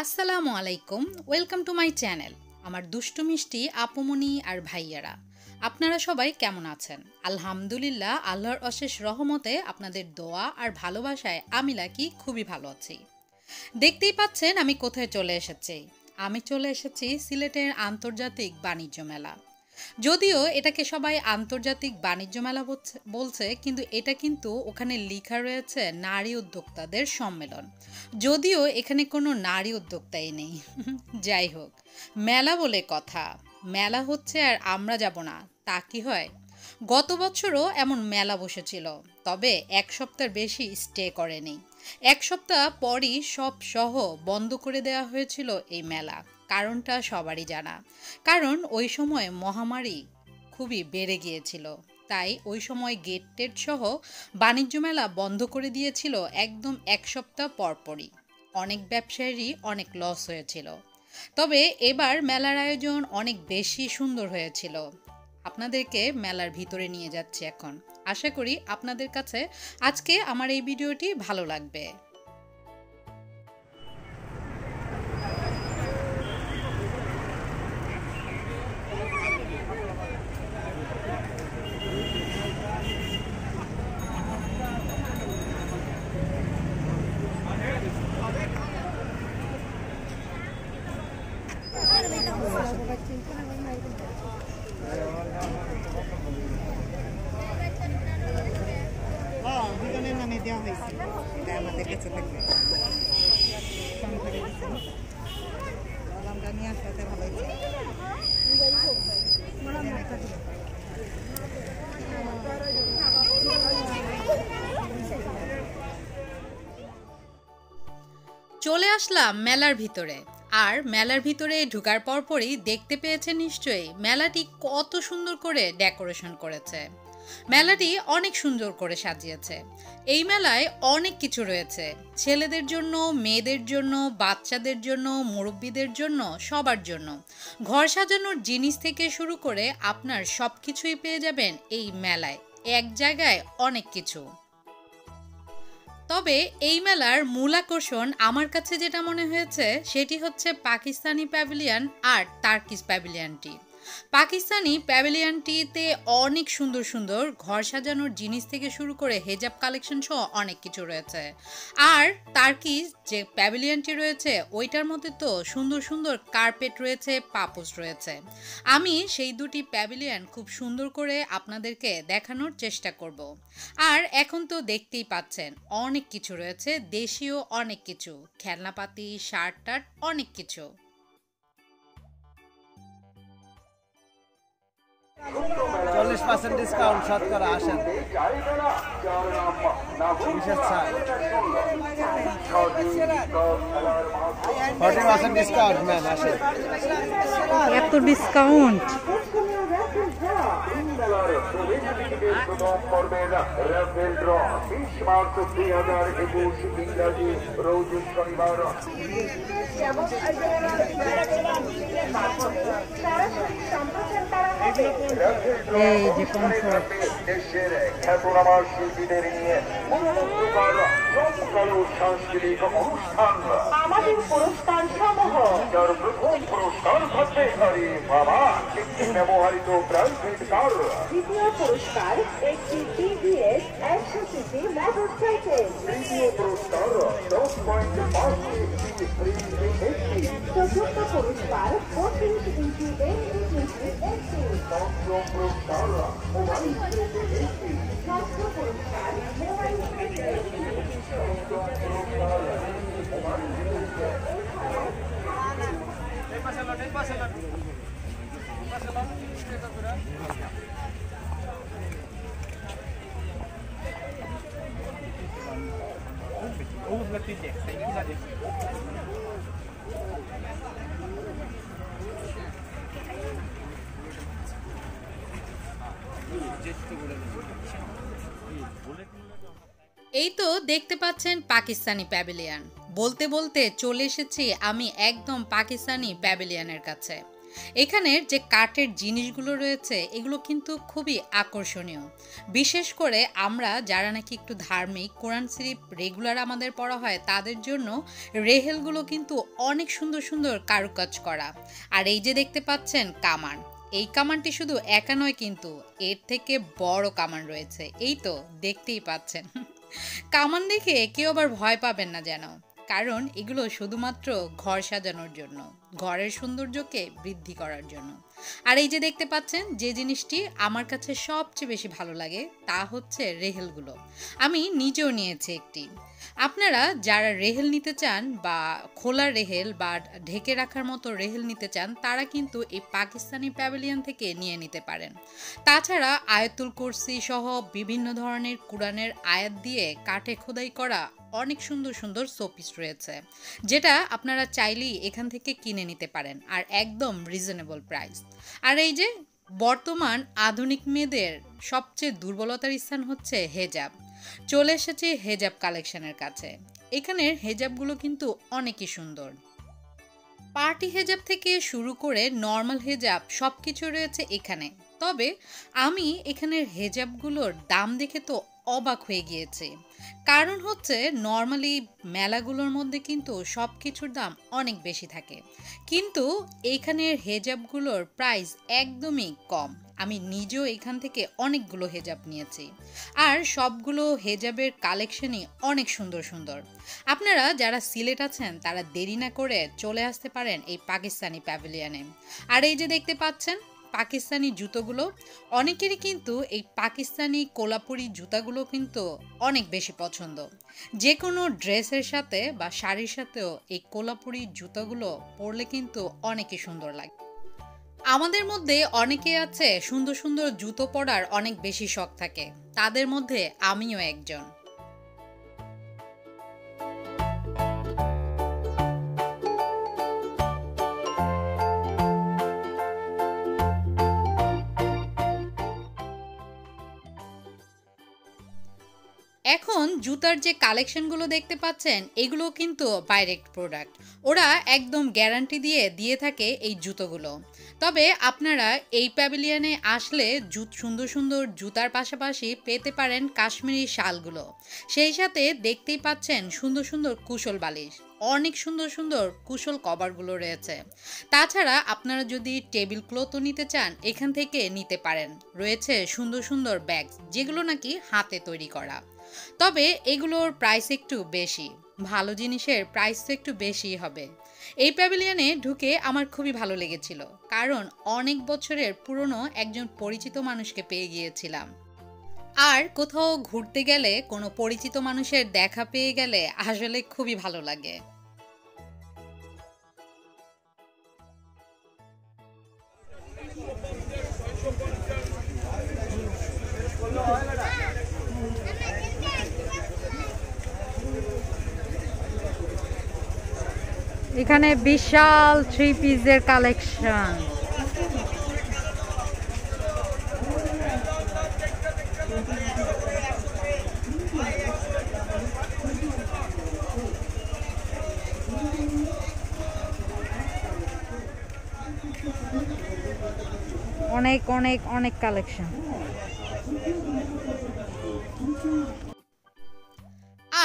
আসসালামু আলাইকুম, welcome to my channel. আমার দুষ্টু মিষ্টি আপুমনি আর ভাইয়ারা, আপনারা সবাই কেমন আছেন? আলহামদুলিল্লাহ, আল্লাহর অশেষ রহমতে আপনাদের দোয়া আর ভালোবাসায় আমি লাকি খুবই ভালো আছি। দেখতেই পাচ্ছেন আমি কোথায় চলে এসেছি। আমি চলে এসেছি সিলেটের আন্তর্জাতিক বাণিজ্য মেলা। যদিও এটাকে সবাই আন্তর্জাতিক বাণিজ্য মেলা বলছে, কিন্তু এটা কিন্তু ওখানে লেখা রয়েছে নারী উদ্যোক্তাদের সম্মেলন। যদিও এখানে কোনো নারী উদ্যোক্তাই নেই। যাই হোক, মেলা বলে কথা, মেলা হচ্ছে আর আমরা যাব না তা কি হয়? গত বছরও এমন মেলা বসেছিল, তবে এক সপ্তাহ বেশি স্টে করেনি। এক সপ্তাহ পরই সব সহ বন্ধ করে দেওয়া হয়েছিল এই মেলা। কারণটা সবারই জানা, কারণ ওই সময় মহামারী খুবই বেড়ে গিয়েছিল। তাই ওই সময় গেট টেট সহ বাণিজ্য মেলা বন্ধ করে দিয়েছিল একদম এক সপ্তাহ পরপরই। অনেক ব্যবসায়ীরই অনেক লস হয়েছিল। তবে এবার মেলার আয়োজন অনেক বেশি সুন্দর হয়েছিল। আপনাদেরকে মেলার ভিতরে নিয়ে যাচ্ছি এখন। আশা করি আপনাদের কাছে আজকে আমার এই ভিডিওটি ভালো লাগবে। দেওয়া হয়েছে আমাদের কাছে থাকবে আমরা নিয়ে আসতে ভালো হয়েছে। চলে আসলাম মেলার ভিতরে। আর মেলার ভিতরে ঢোকার পরপরই দেখতে পেয়েছেন নিশ্চয়ই মেলাটি কত সুন্দর করে ডেকোরেশন করেছে। মেলাটি অনেক সুন্দর করে সাজিয়েছে। এই মেলায় অনেক কিছু রয়েছে, ছেলেদের জন্য, মেয়েদের জন্য, বাচ্চাদের জন্য, মুরব্বীদের জন্য, সবার জন্য। ঘর সাজানোর জিনিস থেকে শুরু করে আপনার সব কিছুই পেয়ে যাবেন এই মেলায়, এক জায়গায় অনেক কিছু। তবে এই মেলার মূল আকর্ষণ আমার কাছে যেটা মনে হয়েছে সেটি হচ্ছে পাকিস্তানি প্যাভিলিয়ন আর টার্কিশ প্যাভিলিয়নটি। পাকিস্তানি প্যাভিলিয়নটিতে অনেক সুন্দর সুন্দর ঘর সাজানোর জিনিস থেকে শুরু করে হেজাব কালেকশন সহ অনেক কিছু রয়েছে। আর টার্কিশ যে প্যাভিলিয়নটি রয়েছে ওইটার মধ্যে তো সুন্দর সুন্দর কার্পেট রয়েছে, পাপোশ রয়েছে। আমি সেই দুটি প্যাভিলিয়ন খুব সুন্দর করে আপনাদেরকে দেখানোর চেষ্টা করব। আর এখন তো দেখতেই পাচ্ছেন অনেক কিছু রয়েছে, দেশীয় অনেক কিছু, খেলনাপাতি, শার্ট টার্ট, অনেক কিছু। 40% ডিসকাউন্ট শতকরা আসেন। বিশেষ ছাড় 40% ডিসকাউন্ট ম্যাম আসেন। এত ডিসকাউন্ট! প্রথম পর্বের র্যাফেল ড্র 20 মার্চ 2021 ইংরাজি রোজ শনিবার। দেশের খ্যাতনামা শিল্পীদের নিয়ে সাংস্কৃতিক অনুষ্ঠান। আমাদের পুরস্কার সমূহ, যার প্রথম পুরস্কার থাকবে আরে বাবা একটি ব্যবহৃত প্রাইভেট কার। দ্বিতীয় পুরস্কার একটি টিভিএস 100 সিসি মোটরসাইকেল। তৃতীয় পুরস্কার 10.5 ইঞ্চি ফ্রি এসি। চতুর্থ পুরস্কার 25 ইঞ্চি এসি। পঞ্চম পুরস্কার মোবাইল এসি। ষষ্ঠ পুরস্কার মোবাইল এসি। পঞ্চম পুরস্কার মোবাইল এই তো দেখতে পাচ্ছেন পাকিস্তানি প্যাভিলিয়ন। বলতে বলতে চলে এসেছি আমি একদম পাকিস্তানি প্যাভিলিয়নের কাছে। এখানের যে কাঠের জিনিসগুলো রয়েছে এগুলো কিন্তু খুবই আকর্ষণীয়। বিশেষ করে আমরা যারা নাকি একটু ধার্মিক, কোরআন শরীফ রেগুলার আমাদের পড়া হয়, তাদের জন্য রেহেলগুলো কিন্তু অনেক সুন্দর সুন্দর কারুকাজ করা। আর এই যে দেখতে পাচ্ছেন কামান, এই কামানটি শুধু একা নয়, কিন্তু এর থেকে বড় কামান রয়েছে। এই তো দেখতেই পাচ্ছেন। কামান দেখে কেউ আবার ভয় পাবেন না যেন, কারণ এগুলো শুধুমাত্র ঘর সাজানোর জন্য, ঘরের সৌন্দর্যকে বৃদ্ধি করার জন্য। আর এই যে দেখতে পাচ্ছেন যে জিনিসটি আমার কাছে সবচেয়ে বেশি ভালো লাগে তা হচ্ছে রেহেলগুলো। আমি নিজেও নিয়েছি একটি। আপনারা যারা রেহেল নিতে চান বা খোলা রেহেল বা ঢেকে রাখার মতো রেহেল নিতে চান, তারা কিন্তু এই পাকিস্তানি প্যাভিলিয়ন থেকে নিয়ে নিতে পারেন। তাছাড়া আয়াতুল কুরসি সহ বিভিন্ন ধরনের কুরআনের আয়াত দিয়ে কাঠে খোদাই করা অনেক সুন্দর সুন্দর শোপিস রয়েছে, যেটা আপনারা চাইলেই এখান থেকে কিনে নিতে পারেন, আর একদম রিজনেবল প্রাইস। আর এই যে বর্তমান আধুনিক মেয়েদের সবচেয়ে দুর্বলতার স্থান হচ্ছে হেজাব। চলে এসেছি হেজাব কালেকশনের কাছে। এখানের হেজাবগুলো কিন্তু অনেকই সুন্দর। পার্টি হেজাব থেকে শুরু করে নর্মাল হেজাব সব কিছু রয়েছে এখানে। তবে আমি এখানের হেজাবগুলোর দাম দেখে তো অবাক হয়ে গিয়েছি। কারণ হচ্ছে নর্মালি মেলাগুলোর মধ্যে কিন্তু সব কিছুর দাম অনেক বেশি থাকে, কিন্তু এইখানের হেজাবগুলোর প্রাইস একদমই কম। আমি নিজেও এখান থেকে অনেকগুলো হেজাব নিয়েছি, আর সবগুলো হেজাবের কালেকশনই অনেক সুন্দর সুন্দর। আপনারা যারা সিলেট আছেন তারা দেরি না করে চলে আসতে পারেন এই পাকিস্তানি প্যাভিলিয়নে। আর এই যে দেখতে পাচ্ছেন পাকিস্তানি জুতোগুলো, অনেকেরই কিন্তু এই পাকিস্তানি কোলাপুরি জুতাগুলো কিন্তু অনেক বেশি পছন্দ। যে কোনো ড্রেসের সাথে বা শাড়ির সাথেও এই কোলাপুরি জুতাগুলো পরলে কিন্তু অনেকই সুন্দর লাগে। আমাদের মধ্যে অনেকে আছে সুন্দর সুন্দর জুতো পরার অনেক বেশি শখ থাকে, তাদের মধ্যে আমিও একজন। এখন জুতার যে কালেকশনগুলো দেখতে পাচ্ছেন এগুলো কিন্তু ডাইরেক্ট প্রোডাক্ট, ওরা একদম গ্যারান্টি দিয়ে থাকে এই জুতোগুলো। তবে আপনারা এই প্যাভিলিয়নে আসলে সুন্দর সুন্দর জুতার পাশাপাশি পেতে পারেন কাশ্মীরি শালগুলো, সেই সাথে দেখতেই পাচ্ছেন সুন্দর সুন্দর কুশল বালিশ, অনেক সুন্দর সুন্দর কুশল কভারগুলো রয়েছে। তাছাড়া আপনারা যদি টেবিল ক্লথও নিতে চান এখান থেকে নিতে পারেন। রয়েছে সুন্দর সুন্দর ব্যাগ যেগুলো নাকি হাতে তৈরি করা, তবে এগুলোর প্রাইস একটু বেশি। ভালো জিনিসের প্রাইস তো একটু বেশি হবে। এই প্যাভিলিয়নে ঢুকে আমার খুবই ভালো লেগেছিল, কারণ অনেক বছরের পুরনো একজন পরিচিত মানুষকে পেয়ে গিয়েছিলাম। আর কোথাও ঘুরতে গেলে কোনো পরিচিত মানুষের দেখা পেয়ে গেলে আসলে খুবই ভালো লাগে। এখানে বিশাল 3 পিসের কালেকশন। অনেক অনেক অনেক কালেকশন।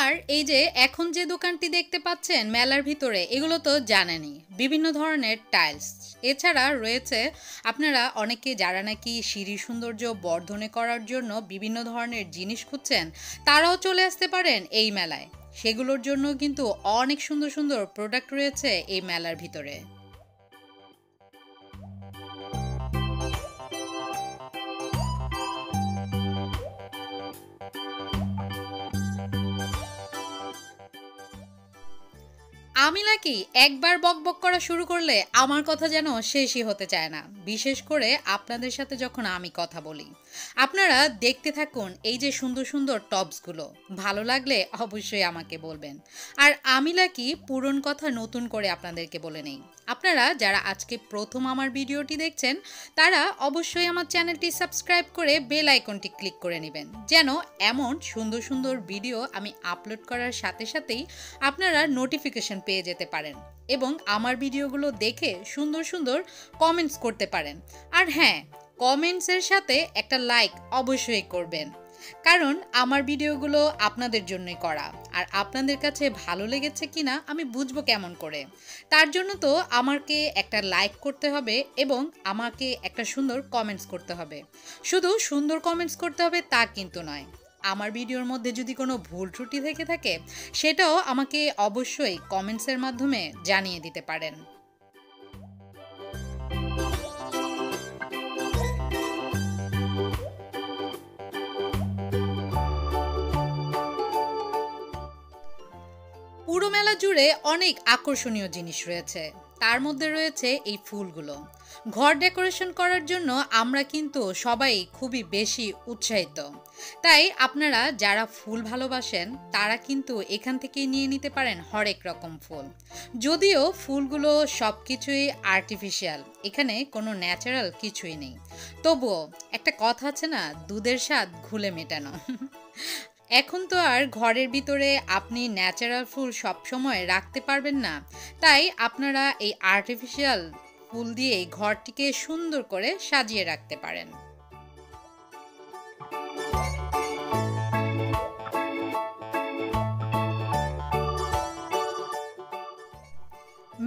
আর এই যে এখন যে দোকানটি দেখতে পাচ্ছেন মেলার ভিতরে, এগুলো তো জানেনই, বিভিন্ন ধরনের টাইলস। এছাড়া রয়েছে আপনারা অনেকে যারা নাকি সিঁড়ির সৌন্দর্য বর্ধনে করার জন্য বিভিন্ন ধরনের জিনিস খুঁজছেন, তারাও চলে আসতে পারেন এই মেলায়। সেগুলোর জন্য কিন্তু অনেক সুন্দর সুন্দর প্রোডাক্ট রয়েছে এই মেলার ভিতরে। আমি নাকি একবার বকবক করা শুরু করলে আমার কথা যেন শেষই হতে চায় না, বিশেষ করে আপনাদের সাথে যখন আমি কথা বলি। আপনারা দেখতে থাকুন এই যে সুন্দর সুন্দর টপসগুলো, ভালো লাগলে অবশ্যই আমাকে বলবেন। আর আমি নাকি পুরন কথা নতুন করে আপনাদেরকে বলে নেই। আপনারা যারা আজকে প্রথম আমার ভিডিওটি দেখছেন তারা অবশ্যই আমার চ্যানেলটি সাবস্ক্রাইব করে বেল আইকনটি ক্লিক করে নেবেন, যেন এমন সুন্দর সুন্দর ভিডিও আমি আপলোড করার সাথে সাথেই আপনারা নোটিফিকেশন পেয়ে যেতে পারেন এবং আমার ভিডিওগুলো দেখে সুন্দর সুন্দর কমেন্টস করতে পারেন। আর হ্যাঁ, কমেন্টসের সাথে একটা লাইক অবশ্যই করবেন, কারণ আমার ভিডিওগুলো আপনাদের জন্যই করা, আর আপনাদের কাছে ভালো লেগেছে কিনা আমি বুঝবো কেমন করে। তার জন্য তো আমাকে একটা লাইক করতে হবে এবং আমাকে একটা সুন্দর কমেন্টস করতে হবে। শুধু সুন্দর কমেন্টস করতে হবে তা কিন্তু নয়, আমার ভিডিওর মধ্যে যদি কোনো ভুল ত্রুটি থেকে থাকে সেটাও আমাকে অবশ্যই কমেন্টসের মাধ্যমে জানিয়ে দিতে পারেন। পুরো মেলা জুড়ে অনেক আকর্ষণীয় জিনিস রয়েছে, তার মধ্যে রয়েছে এই ফুলগুলো। ঘর ডেকোরেশন করার জন্য আমরা কিন্তু সবাই খুবই বেশি উৎসাহিত, তাই আপনারা যারা ফুল ভালোবাসেন তারা কিন্তু এখান থেকে নিয়ে নিতে পারেন হরেক রকম ফুল। যদিও ফুলগুলো সব কিছুই আর্টিফিশিয়াল, এখানে কোনো ন্যাচারাল কিছুই নেই, তবুও একটা কথা আছে না, দুধের স্বাদ ঘুলে মেটানো। এখন তো আর ঘরের ভিতরে আপনি ন্যাচারাল ফুল সব সময় রাখতে পারবেন না, তাই আপনারা এই আর্টিফিশিয়াল ফুল দিয়ে ঘরটিকে সুন্দর করে সাজিয়ে রাখতে পারেন।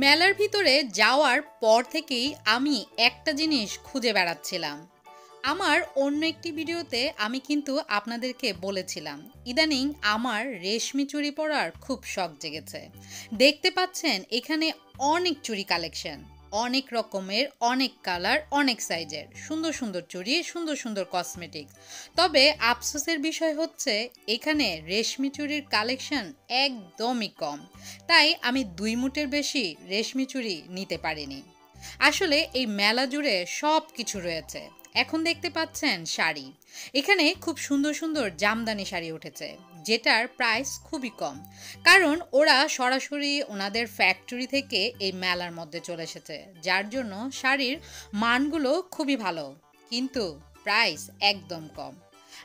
মেলার ভিতরে যাওয়ার পর থেকেই আমি একটা জিনিস খুঁজে বেড়াচ্ছিলাম। আমার অন্য একটি ভিডিওতে আমি কিন্তু আপনাদেরকে বলেছিলাম ইদানিং আমার রেশমি চুড়ি পরার খুব শখ জেগেছে। দেখতে পাচ্ছেন এখানে অনেক চুড়ি কালেকশন, অনেক রকমের, অনেক কালার, অনেক সাইজের, সুন্দর সুন্দর চুড়ি, সুন্দর সুন্দর কসমেটিক্স। তবে আফসোসের বিষয় হচ্ছে এখানে রেশমি চুড়ির কালেকশন একদমই কম, তাই আমি 2 মুঠের বেশি রেশমি চুড়ি নিতে পারিনি। আসলে এই মেলা জুড়ে সব কিছু রয়েছে। এখন দেখতে পাচ্ছেন শাড়ি, এখানে খুব সুন্দর সুন্দর জামদানি শাড়ি উঠেছে, যেটার প্রাইস খুবই কম, কারণ ওরা সরাসরি ওনাদের ফ্যাক্টরি থেকে এই মেলার মধ্যে চলে এসেছে, যার জন্য শাড়ির মানগুলো খুবই ভালো, কিন্তু প্রাইস একদম কম।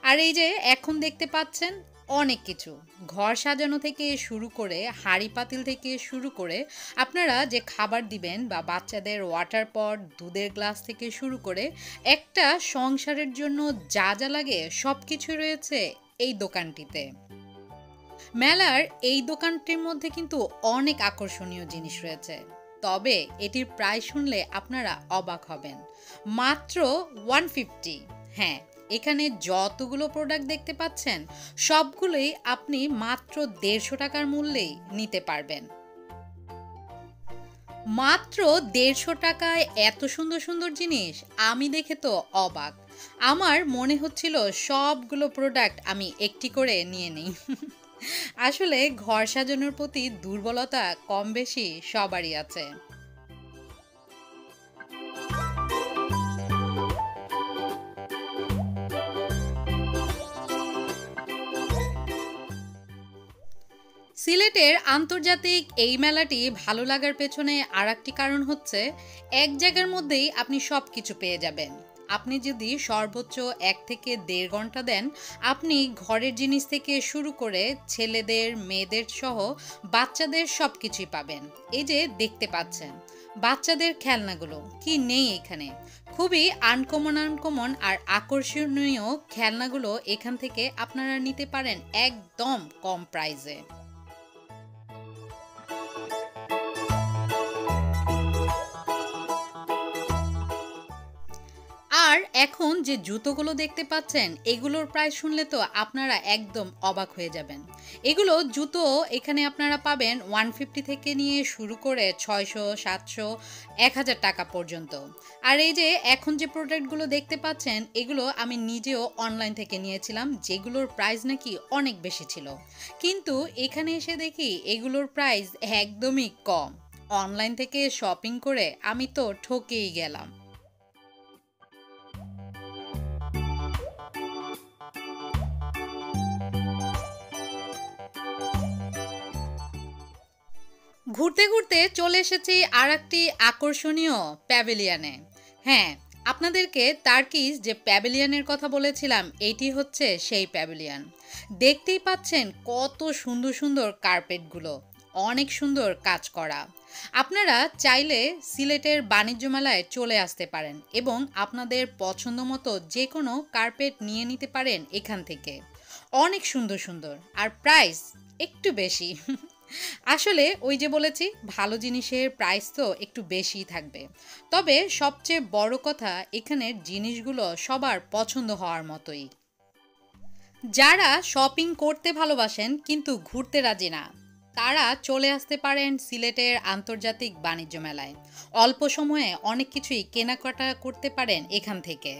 আর এই যে এখন দেখতে পাচ্ছেন অনেক কিছু, ঘর সাজানো থেকে শুরু করে, হাঁড়ি পাতিল থেকে শুরু করে, আপনারা যে খাবার দিবেন বা বাচ্চাদের ওয়াটার পট, দুধের গ্লাস থেকে শুরু করে একটা সংসারের জন্য যা যা লাগে সব কিছু রয়েছে এই দোকানটিতে। মেলার এই দোকানটির মধ্যে কিন্তু অনেক আকর্ষণীয় জিনিস রয়েছে, তবে এটির প্রাইস শুনলে আপনারা অবাক হবেন, মাত্র 150। হ্যাঁ, এখানে যতগুলো প্রোডাক্ট দেখতে পাচ্ছেন সবগুলোই আপনি মাত্র 150 টাকার মূল্যেই নিতে পারবেন। মাত্র 150 টাকায় এত সুন্দর সুন্দর জিনিস আমি দেখে তো অবাক। আমার মনে হচ্ছিল সবগুলো প্রোডাক্ট আমি একটি করে নিয়ে নিই। আসলে ঘর সাজানোর প্রতি দুর্বলতা কম বেশি সবারই আছে। সিলেটের আন্তর্জাতিক এই মেলাটি ভালো লাগার পেছনে আরেকটি কারণ হচ্ছে এক জায়গার মধ্যেই আপনি সব কিছু পেয়ে যাবেন। আপনি যদি সর্বোচ্চ 1 থেকে 1.5 ঘন্টা দেন, আপনি ঘরের জিনিস থেকে শুরু করে ছেলেদের, মেয়েদের সহ বাচ্চাদের সব কিছুই পাবেন। এই যে দেখতে পাচ্ছেন বাচ্চাদের খেলনাগুলো, কি নেই এখানে, খুবই আনকমন আর আকর্ষণীয় খেলনাগুলো এখান থেকে আপনারা নিতে পারেন একদম কম প্রাইসে। আর এখন যে জুতোগুলো দেখতে পাচ্ছেন এগুলোর প্রাইস শুনলে তো আপনারা একদম অবাক হয়ে যাবেন। এগুলো জুতো এখানে আপনারা পাবেন 150 থেকে নিয়ে শুরু করে 600, 700, 1000 টাকা পর্যন্ত। আর এই যে এখন যে প্রোডাক্টগুলো দেখতে পাচ্ছেন এগুলো আমি নিজেও অনলাইন থেকে নিয়েছিলাম, যেগুলোর প্রাইস নাকি অনেক বেশি ছিল, কিন্তু এখানে এসে দেখি এগুলোর প্রাইস একদমই কম। অনলাইন থেকে শপিং করে আমি তো ঠকেই গেলাম। ঘুরতে ঘুরতে চলে এসেছি আর একটি আকর্ষণীয় প্যাভিলিয়নে। হ্যাঁ, আপনাদেরকে টার্কিশ যে প্যাভিলিয়নের কথা বলেছিলাম এটি হচ্ছে সেই প্যাভিলিয়ন। দেখতেই পাচ্ছেন কত সুন্দর সুন্দর কার্পেটগুলো, অনেক সুন্দর কাজ করা। আপনারা চাইলে সিলেটের বাণিজ্য মেলায় চলে আসতে পারেন এবং আপনাদের পছন্দ মতো যে কোনো কার্পেট নিয়ে নিতে পারেন এখান থেকে। অনেক সুন্দর সুন্দর, আর প্রাইস একটু বেশি। আসলে ওই যে বলেছি, ভালো জিনিসের প্রাইস তো একটু বেশিই থাকবে। তবে সবচেয়ে বড় কথা, এখানের জিনিসগুলো সবার পছন্দ হওয়ার মতোই। যারা শপিং করতে ভালোবাসেন কিন্তু ঘুরতে রাজি না, তারা চলে আসতে পারেন সিলেটের আন্তর্জাতিক বাণিজ্য মেলায়। অল্প সময়ে অনেক কিছুই কেনাকাটা করতে পারেন এখান থেকে।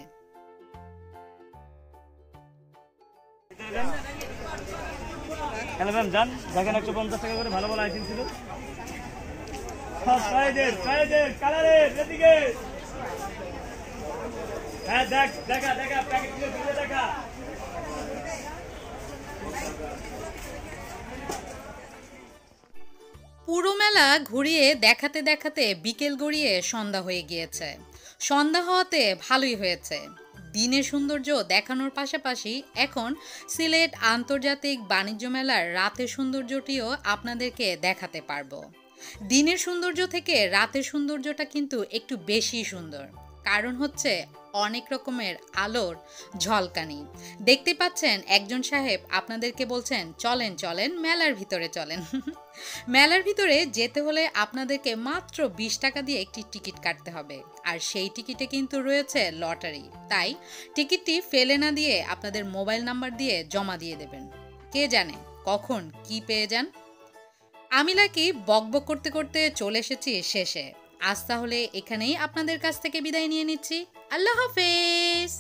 হ্যালো ম্যাম, যান দেখেন 150 টাকা করে ভালো ভালো আইটেম ছিল। সব সাইজের কালারের এদিকে। হ্যাঁ দেখা প্যাকেট দিয়ে দেখা। পুরো মেলা ঘুরিয়ে দেখাতে দেখাতে বিকেল গড়িয়ে সন্ধ্যা হয়ে গিয়েছে। সন্ধ্যা হওয়াতে ভালোই হয়েছে। দিনের সৌন্দর্য দেখানোর পাশাপাশি এখন সিলেট আন্তর্জাতিক বাণিজ্য মেলার রাতের সৌন্দর্যটিও আপনাদেরকে দেখাতে পারবো। দিনের সৌন্দর্য থেকে রাতের সৌন্দর্যটা কিন্তু একটু বেশি সুন্দর, কারণ হচ্ছে অনেক রকমের আলোর ঝলকানি। দেখতে পাচ্ছেন একজন সাহেব আপনাদেরকে বলছেন, চলেন চলেন মেলার ভিতরে চলেন। মেলার ভিতরে যেতে হলে আপনাদেরকে মাত্র 20 টাকা দিয়ে একটি টিকিট কাটতে হবে, আর সেই টিকিটে কিন্তু রয়েছে লটারি। তাই টিকিটটি ফেলে না দিয়ে আপনাদের মোবাইল নাম্বার দিয়ে জমা দিয়ে দেবেন। কে জানে কখন কি পেয়ে যান। আমি লাকি বকবক করতে করতে চলে এসেছি শেষে। আজ তাহলে এখানেই আপনাদের কাছ থেকে বিদায় নিয়ে নিচ্ছি। আল্লাহ হাফেজ।